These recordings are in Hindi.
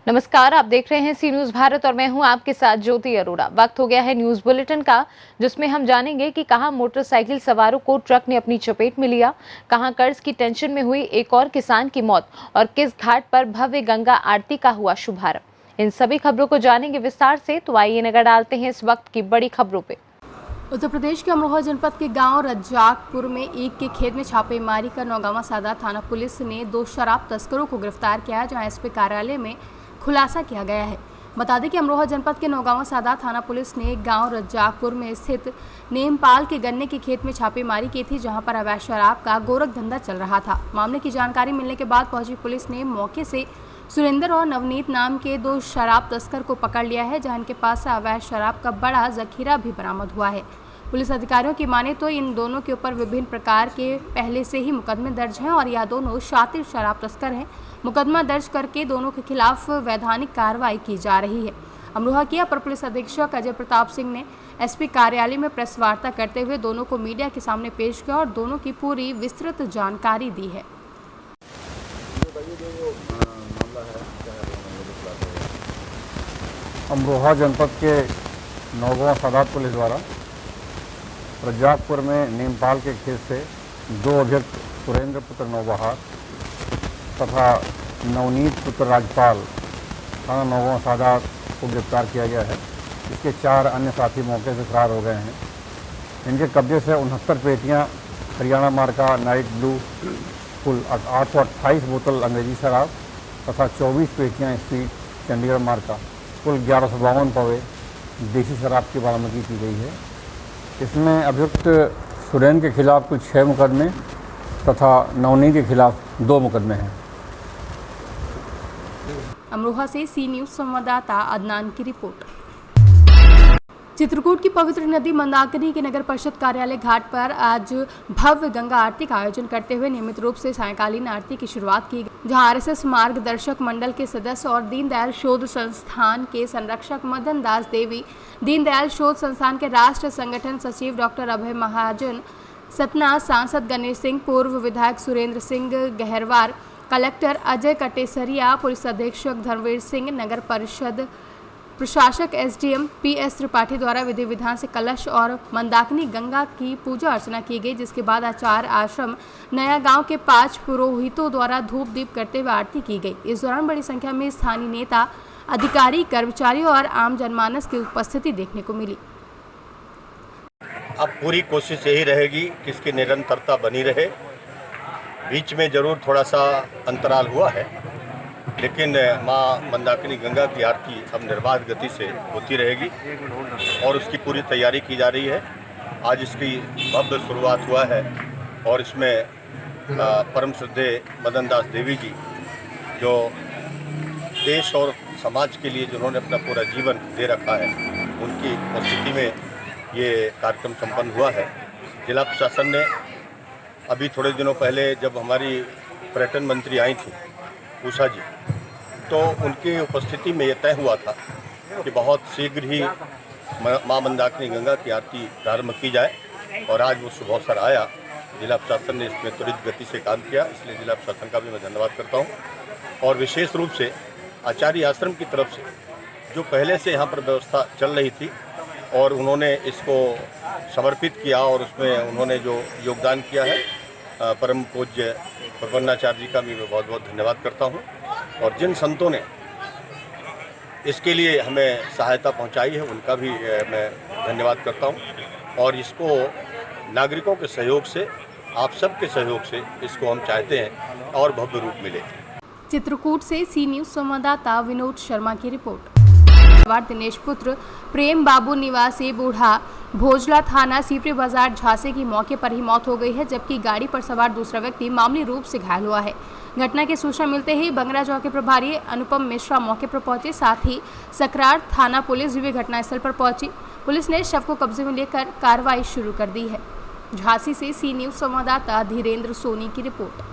नमस्कार, आप देख रहे हैं सी न्यूज भारत और मैं हूं आपके साथ ज्योति अरोड़ा। वक्त हो गया है न्यूज बुलेटिन का, जिसमें हम जानेंगे कि कहां मोटरसाइकिल सवारों को ट्रक ने अपनी चपेट में लिया, कहां कर्ज की टेंशन में हुई एक और किसान की मौत और किस घाट पर भव्य गंगा आरती का हुआ शुभारंभ। इन सभी खबरों को जानेंगे विस्तार से, तो आइए नजर डालते हैं इस वक्त की बड़ी खबरों पे। उत्तर प्रदेश के अमरोहा जनपद के गांव रज्जाकपुर में एक के खेत में छापेमारी कर नौगांवा सादात थाना पुलिस ने 2 शराब तस्करों को गिरफ्तार किया, जहां एसपी कार्यालय में खुलासा किया गया है। बता दें कि अमरोहा जनपद के नौगांवा सादात थाना पुलिस ने गांव रज्जाकपुर में स्थित नेमपाल के गन्ने के खेत में छापेमारी की थी, जहां पर अवैध शराब का गोरख धंधा चल रहा था। मामले की जानकारी मिलने के बाद पहुंची पुलिस ने मौके से सुरेंद्र और नवनीत नाम के 2 शराब तस्कर को पकड़ लिया है, जहां इनके पास से अवैध शराब का बड़ा जखीरा भी बरामद हुआ है। पुलिस अधिकारियों की माने तो इन दोनों के ऊपर विभिन्न प्रकार के पहले से ही मुकदमे दर्ज हैं और यह दोनों शातिर शराब तस्कर हैं। मुकदमा दर्ज करके दोनों के खिलाफ वैधानिक कार्रवाई की जा रही है। अमरोहा के अपर पुलिस अधीक्षक अजय प्रताप सिंह ने एसपी कार्यालय में प्रेस वार्ता करते हुए दोनों को मीडिया के सामने पेश किया और दोनों की पूरी विस्तृत जानकारी दी है। अमरोहा जनपद के नौगांवा सादात पुलिस द्वारा रज्जाकपुर में नेमपाल के खेत से 2 अभियुक्त सुरेंद्र पुत्र नौबहार तथा नवनीत पुत्र राजपाल थाना नौगांवा सादात को गिरफ्तार किया गया है। इसके 4 अन्य साथी मौके से फरार हो गए हैं। इनके कब्जे से 69 पेटियां हरियाणा मार्का नाइट ब्लू, कुल 828 बोतल अंग्रेजी शराब तथा 24 पेटियां स्पीड चंडीगढ़ मार्का, कुल 1152 पवे देसी शराब की बरामदगी की गई है। इसमें अभियुक्त सुरेंद्र के खिलाफ कुल 6 मुकदमे तथा नवनीत के खिलाफ 2 मुकदमे हैं। अमरोहा से सी न्यूज संवाददाता अदनान की रिपोर्ट। चित्रकूट की पवित्र नदी मंदाकिनी के नगर परिषद कार्यालय घाट पर आज भव्य गंगा आरती का आयोजन करते हुए नियमित रूप से सायंकालीन आरती की शुरुआत की गई, जहां आरएसएस मार्गदर्शक मंडल के सदस्य और दीनदयाल शोध संस्थान के संरक्षक मदन दास देवी, दीनदयाल शोध संस्थान के राष्ट्र संगठन सचिव डॉक्टर अभय महाजन, सतना सांसद गणेश सिंह, पूर्व विधायक सुरेंद्र सिंह गहरवार, कलेक्टर अजय कटेसरिया, पुलिस अधीक्षक धर्मवीर सिंह, नगर परिषद प्रशासक एसडीएम पीएस त्रिपाठी द्वारा विधि विधान से कलश और मंदाकिनी गंगा की पूजा अर्चना की गई, जिसके बाद आचार्य आश्रम नया गांव के 5 पुरोहितों द्वारा धूप दीप करते हुए आरती की गई। इस दौरान बड़ी संख्या में स्थानीय नेता, अधिकारी, कर्मचारी और आम जनमानस की उपस्थिति देखने को मिली। अब पूरी कोशिश यही रहेगी कि इसकी निरंतरता बनी रहे। बीच में जरूर थोड़ा सा अंतराल हुआ है, लेकिन माँ मंदाकिनी गंगा की आरती अब निर्बाध गति से होती रहेगी और उसकी पूरी तैयारी की जा रही है। आज इसकी भव्य शुरुआत हुआ है और इसमें परम श्रद्धेय मदन दास देवी जी, जो देश और समाज के लिए जिन्होंने अपना पूरा जीवन दे रखा है, उनकी उपस्थिति में ये कार्यक्रम संपन्न हुआ है। जिला प्रशासन ने अभी थोड़े दिनों पहले जब हमारी पर्यटन मंत्री आई थी उषा जी, तो उनकी उपस्थिति में ये तय हुआ था कि बहुत शीघ्र ही माँ मंदाकिनी गंगा की आरती प्रारंभ की जाए और आज वो शुभ अवसर आया। जिला प्रशासन ने इसमें त्वरित गति से काम किया, इसलिए जिला प्रशासन का भी मैं धन्यवाद करता हूँ। और विशेष रूप से आचार्य आश्रम की तरफ से जो पहले से यहाँ पर व्यवस्था चल रही थी और उन्होंने इसको समर्पित किया और उसमें उन्होंने जो योगदान किया है, परम पूज्य प्रपन्नाचार्य जी का भी मैं बहुत बहुत धन्यवाद करता हूँ। और जिन संतों ने इसके लिए हमें सहायता पहुँचाई है, उनका भी मैं धन्यवाद करता हूँ। और इसको नागरिकों के सहयोग से, आप सबके सहयोग से इसको हम चाहते हैं और भव्य रूप मिले। चित्रकूट से सी न्यूज संवाददाता विनोद शर्मा की रिपोर्ट। दिनेश पुत्र प्रेम बाबू निवासी बूढ़ा भोजला थाना सीपरी बाजार झांसे की मौके पर ही मौत हो गई है, जबकि गाड़ी पर सवार दूसरा व्यक्ति मामूली रूप से घायल हुआ है। घटना की सूचना मिलते ही बंगरा चौक के प्रभारी अनुपम मिश्रा मौके पर पहुंचे, साथ ही सकरार थाना पुलिस भी घटनास्थल पर पहुंची। पुलिस ने शव को कब्जे में लेकर कार्रवाई शुरू कर दी है। झांसी से सी न्यूज संवाददाता धीरेन्द्र सोनी की रिपोर्ट।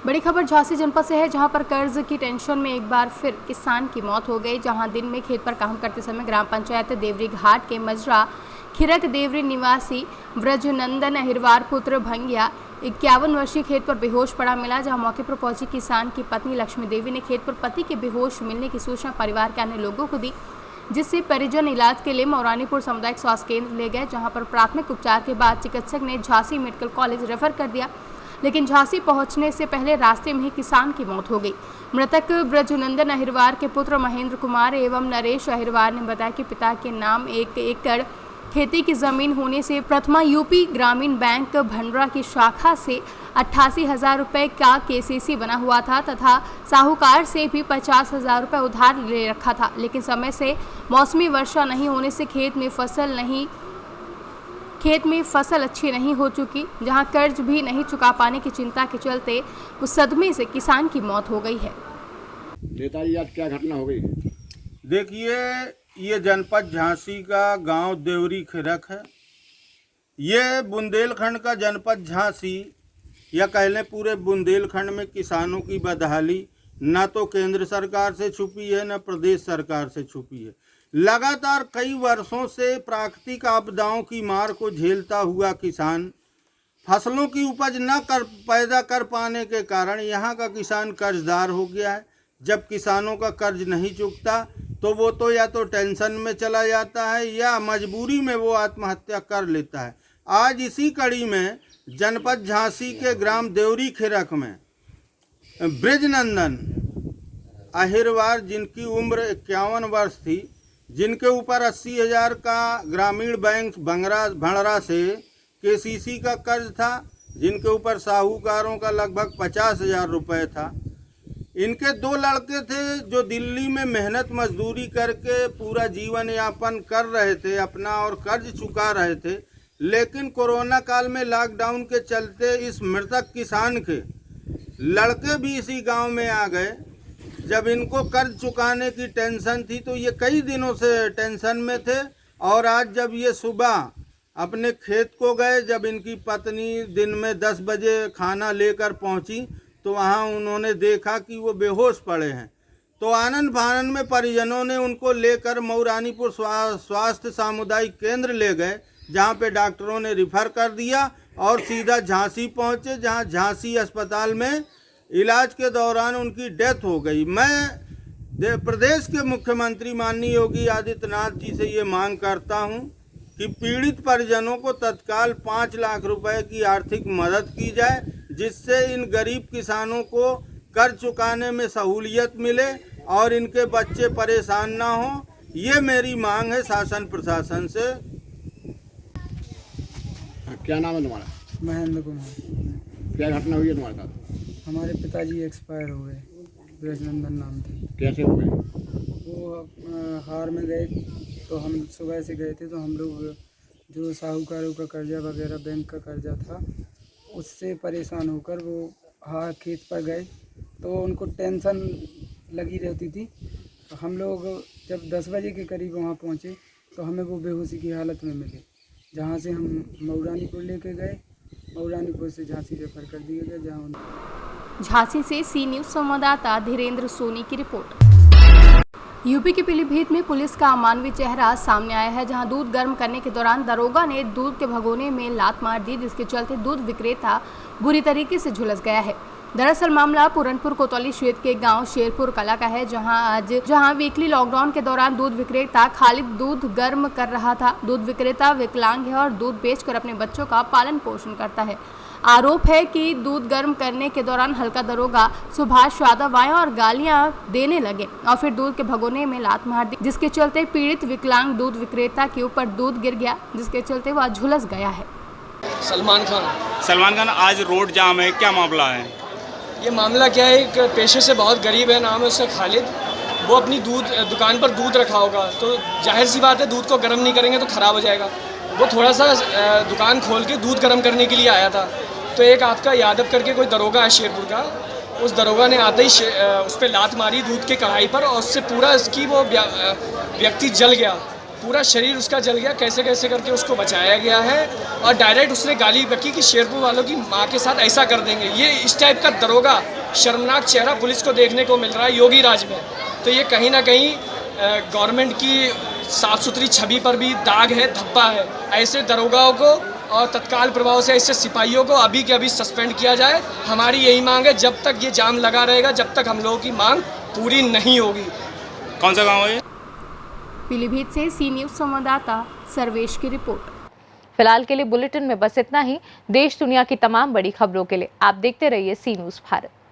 बड़ी खबर झांसी जनपद से है, जहां पर कर्ज की टेंशन में एक बार फिर किसान की मौत हो गई। जहां दिन में खेत पर काम करते समय ग्राम पंचायत देवरी घाट के मजरा खिरक देवरी निवासी ब्रजनंदन अहिरवार पुत्र भंगिया 51 वर्षीय खेत पर बेहोश पड़ा मिला, जहां मौके पर पहुंची किसान की पत्नी लक्ष्मी देवी ने खेत पर पति के बेहोश मिलने की सूचना परिवार के अन्य लोगों को दी, जिससे परिजन इलाज के लिए मौरानीपुर सामुदायिक स्वास्थ्य केंद्र ले गए, जहां पर प्राथमिक उपचार के बाद चिकित्सक ने झांसी मेडिकल कॉलेज रेफर कर दिया, लेकिन झांसी पहुंचने से पहले रास्ते में ही किसान की मौत हो गई। मृतक ब्रजनंदन अहिरवार के पुत्र महेंद्र कुमार एवं नरेश अहिरवार ने बताया कि पिता के नाम 1 एकड़ खेती की जमीन होने से प्रथमा यूपी ग्रामीण बैंक भंडरा की शाखा से 88,000 रुपये का केसीसी बना हुआ था तथा साहूकार से भी 50,000 रुपये उधार ले रखा था, लेकिन समय से मौसमी वर्षा नहीं होने से खेत में फसल अच्छी नहीं हो चुकी, जहां कर्ज भी नहीं चुका पाने की चिंता के चलते उस सदमे से किसान की मौत हो गई है। नेताजी आज क्या घटना हो गई? देखिए, ये जनपद झांसी का गांव देवरी खिरक है। ये बुंदेलखंड का जनपद झांसी या कह लें पूरे बुंदेलखंड में किसानों की बदहाली न तो केंद्र सरकार से छुपी है न प्रदेश सरकार से छुपी है। लगातार कई वर्षों से प्राकृतिक आपदाओं की मार को झेलता हुआ किसान फसलों की उपज पैदा कर पाने के कारण यहाँ का किसान कर्जदार हो गया है। जब किसानों का कर्ज नहीं चुकता तो वो तो या तो टेंशन में चला जाता है या मजबूरी में वो आत्महत्या कर लेता है। आज इसी कड़ी में जनपद झांसी के ग्राम देवरी खिरक में ब्रजनंदन अहिरवार, जिनकी उम्र 51 वर्ष थी, जिनके ऊपर 80,000 का ग्रामीण बैंक भंडरा से केसीसी का कर्ज था, जिनके ऊपर साहूकारों का लगभग 50,000 रुपये था। इनके 2 लड़के थे जो दिल्ली में मेहनत मजदूरी करके पूरा जीवन यापन कर रहे थे अपना और कर्ज चुका रहे थे, लेकिन कोरोना काल में लॉकडाउन के चलते इस मृतक किसान के लड़के भी इसी गांव में आ गए। जब इनको कर्ज चुकाने की टेंशन थी तो ये कई दिनों से टेंशन में थे और आज जब ये सुबह अपने खेत को गए, जब इनकी पत्नी दिन में 10 बजे खाना लेकर पहुंची तो वहां उन्होंने देखा कि वो बेहोश पड़े हैं। तो आनंद फानन में परिजनों ने उनको लेकर मौरानीपुर स्वास्थ्य सामुदायिक केंद्र ले गए, जहां पे डॉक्टरों ने रिफ़र कर दिया और सीधा झांसी पहुंचे, जहां झांसी अस्पताल में इलाज के दौरान उनकी डेथ हो गई। मैं प्रदेश के मुख्यमंत्री माननीय योगी आदित्यनाथ जी से ये मांग करता हूं कि पीड़ित परिजनों को तत्काल 5 लाख रुपए की आर्थिक मदद की जाए, जिससे इन गरीब किसानों को कर्ज चुकाने में सहूलियत मिले और इनके बच्चे परेशान ना हों। ये मेरी मांग है शासन प्रशासन से। क्या नाम है तुम्हारा? महेंद्र कुमार। क्या घटना हुई है तुम्हारे साथ? हमारे पिताजी एक्सपायर हो गए, ब्रजनंदन नाम थे। कैसे हो गए? वो हार में गए तो हम सुबह से गए थे, तो हम लोग जो साहूकारों का कर्जा वगैरह बैंक का कर्जा था उससे परेशान होकर वो खेत पर गए, तो उनको टेंशन लगी रहती थी। तो हम लोग जब 10 बजे के करीब वहाँ पहुँचे तो हमें वो बेहोशी की हालत में मिले, जहाँ से हम मौरानीपुर लेके गए, मौरानीपुर से झांसी रेफर कर दिए गए, जहाँ झांसी से सी न्यूज़ संवाददाता धीरेन्द्र सोनी की रिपोर्ट। यूपी के पीलीभीत में पुलिस का अमानवीय चेहरा सामने आया है, जहां दूध गर्म करने के दौरान दरोगा ने दूध के भगोने में लात मार दी, जिसके चलते दूध विक्रेता बुरी तरीके से झुलस गया है। दरअसल मामला पूरनपुर कोतवाली क्षेत्र के गांव शेरपुर कला का है, जहां वीकली लॉकडाउन के दौरान दूध विक्रेता खालिद दूध गर्म कर रहा था। दूध विक्रेता विकलांग है और दूध बेचकर अपने बच्चों का पालन पोषण करता है। आरोप है कि दूध गर्म करने के दौरान हल्का दरोगा सुभाष यादव आए और गालियां देने लगे और फिर दूध के भगोने में लात मार दी, जिसके चलते पीड़ित विकलांग दूध विक्रेता के ऊपर दूध गिर गया, जिसके चलते वह झुलस गया है। सलमान खान आज रोड जाम है, क्या मामला है? ये मामला क्या है, एक पेशे से बहुत गरीब है, नाम है उसका खालिद। वो अपनी दुकान पर दूध रखा होगा, तो जाहिर सी बात है दूध को गर्म नहीं करेंगे तो ख़राब हो जाएगा। वो थोड़ा सा दुकान खोल के दूध गर्म करने के लिए आया था, तो एक आपका यादव करके कोई दरोगा है शेरपुर का, उस दरोगा ने आते ही उस पर लात मारी दूध के कढ़ाई पर और उससे पूरा इसकी वो व्यक्ति जल गया, पूरा शरीर उसका जल गया। कैसे कैसे करके उसको बचाया गया है और डायरेक्ट उसने गाली बकी कि शेरपुर वालों की माँ के साथ ऐसा कर देंगे। ये इस टाइप का दरोगा शर्मनाक चेहरा पुलिस को देखने को मिल रहा है योगी राज में। तो ये कहीं ना कहीं गवर्नमेंट की साफ़ सुथरी छवि पर भी दाग है, धब्बा है। ऐसे दरोगाओं को और तत्काल प्रभाव से ऐसे सिपाहियों को अभी के अभी सस्पेंड किया जाए। हमारी यही मांग है, जब तक ये जाम लगा रहेगा, जब तक हम लोगों की मांग पूरी नहीं होगी। कौन सा गांव है ये? पीलीभीत से सी न्यूज़ संवाददाता सर्वेश की रिपोर्ट। फिलहाल के लिए बुलेटिन में बस इतना ही। देश दुनिया की तमाम बड़ी खबरों के लिए आप देखते रहिए सी न्यूज़ भारत।